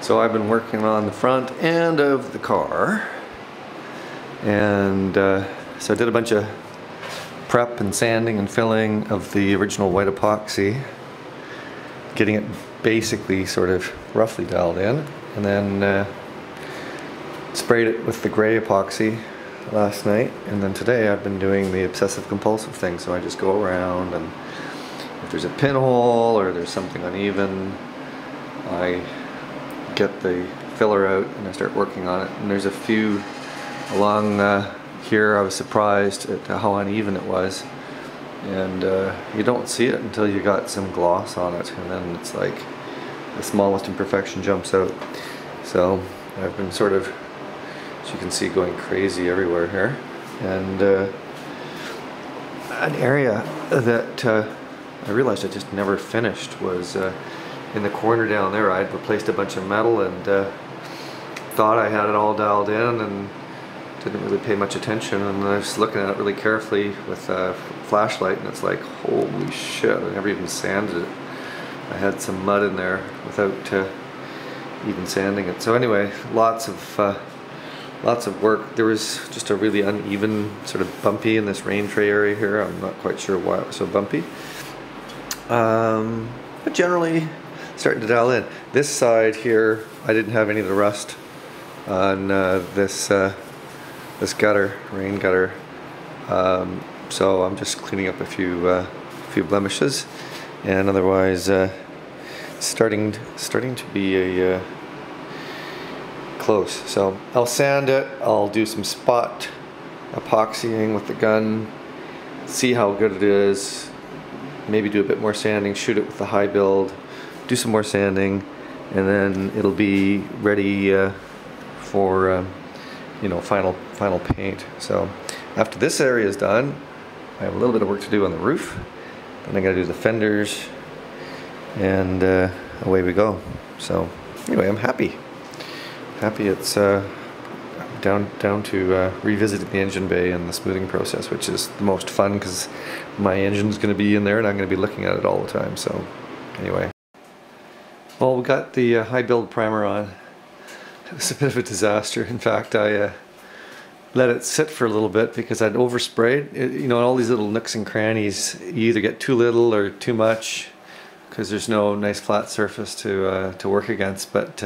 So I've been working on the front end of the car, and so I did a bunch of prep and sanding and filling of the original white epoxy, getting it basically sort of roughly dialed in, and then sprayed it with the gray epoxy last night, and then today I've been doing the obsessive compulsive thing. So I just go around, and if there's a pinhole or there's something uneven, I get the filler out and I start working on it. And there's a few along here. I was surprised at how uneven it was, and you don't see it until you got some gloss on it, and then it's like the smallest imperfection jumps out. So I've been sort of, as you can see, going crazy everywhere here. And an area that I realized I just never finished was in the corner down there. I'd replaced a bunch of metal and thought I had it all dialed in and didn't really pay much attention, and I was looking at it really carefully with a flashlight, and it's like, holy shit, I never even sanded it. I had some mud in there without even sanding it. So anyway, lots of work. There was just a really uneven, sort of bumpy in this rain tray area here. I'm not quite sure why it was so bumpy. But generally starting to dial in. This side here, I didn't have any of the rust on this gutter, rain gutter. So I'm just cleaning up a few blemishes, and otherwise starting to be a close. So I'll sand it, I'll do some spot epoxying with the gun, see how good it is, maybe do a bit more sanding, shoot it with the high build, do some more sanding, and then it'll be ready for you know, final paint. So after this area is done, I have a little bit of work to do on the roof, then I gotta do the fenders, and away we go. So anyway, I'm happy it's down to revisiting the engine bay and the smoothing process, which is the most fun because my engine's going to be in there and I'm going to be looking at it all the time. So anyway, well, we got the high build primer on. It was a bit of a disaster. In fact, I let it sit for a little bit because I'd oversprayed it, you know, in all these little nooks and crannies. You either get too little or too much because there's no nice flat surface to work against. But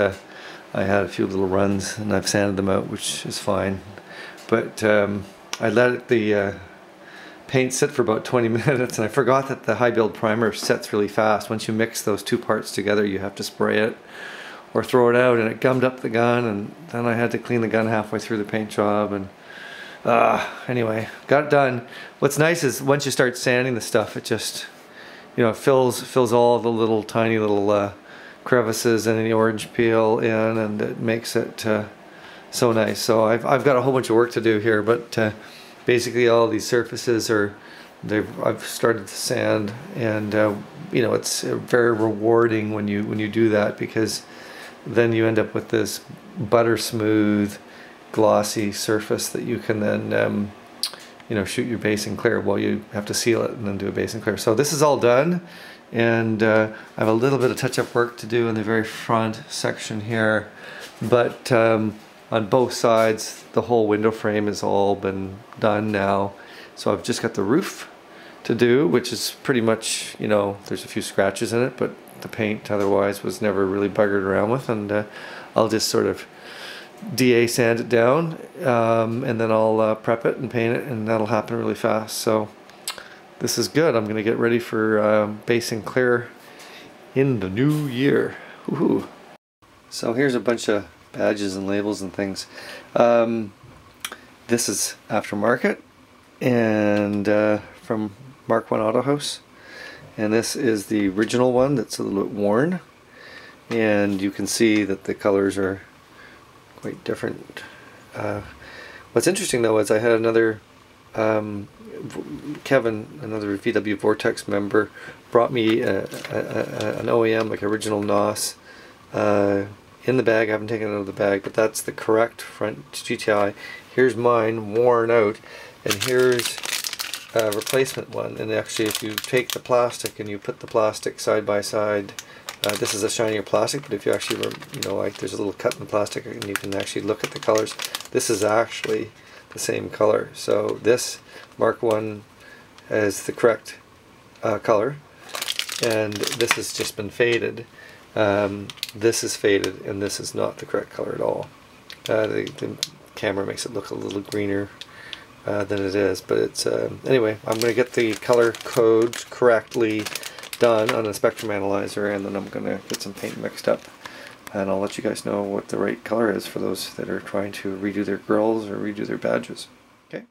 I had a few little runs and I've sanded them out, which is fine. But I let the paint sit for about 20 minutes, and I forgot that the high build primer sets really fast. Once you mix those two parts together, you have to spray it or throw it out, and it gummed up the gun, and then I had to clean the gun halfway through the paint job. And anyway, got it done. What's nice is once you start sanding the stuff, it just, you know, it fills all the little tiny little crevices and the orange peel in, and it makes it so nice. So I've got a whole bunch of work to do here, but basically all these surfaces I've started to sand, and you know, it's very rewarding when you do that, because then you end up with this butter smooth glossy surface that you can then you know, shoot your base and clear. Well, you have to seal it and then do a base and clear. So this is all done, and I have a little bit of touch-up work to do in the very front section here, but on both sides the whole window frame has all been done now. So I've just got the roof to do, which is pretty much, you know, there's a few scratches in it, but the paint otherwise was never really buggered around with, and I'll just sort of DA sand it down, and then I'll prep it and paint it, and that'll happen really fast. So this is good. I'm going to get ready for base and clear in the new year. Woohoo! So here's a bunch of badges and labels and things. This is aftermarket, and from Mark 1 Auto House, and this is the original one that's a little bit worn, and you can see that the colors are quite different. What's interesting though is I had another Kevin, another VW Vortex member, brought me an OEM, like original NOS, in the bag. I haven't taken it out of the bag, but that's the correct front GTI. Here's mine, worn out, and here's a replacement one. And actually, if you take the plastic and you put the plastic side by side, This is a shinier plastic, but if you actually, like there's a little cut in the plastic and you can actually look at the colors. This is actually the same color. So this Mark 1 is the correct color, and this has just been faded. This is faded, and this is not the correct color at all. The camera makes it look a little greener than it is, but it's anyway. I'm going to get the color codes correctly done on a spectrum analyzer, and then I'm going to get some paint mixed up, and I'll let you guys know what the right color is for those that are trying to redo their grills or redo their badges. Okay.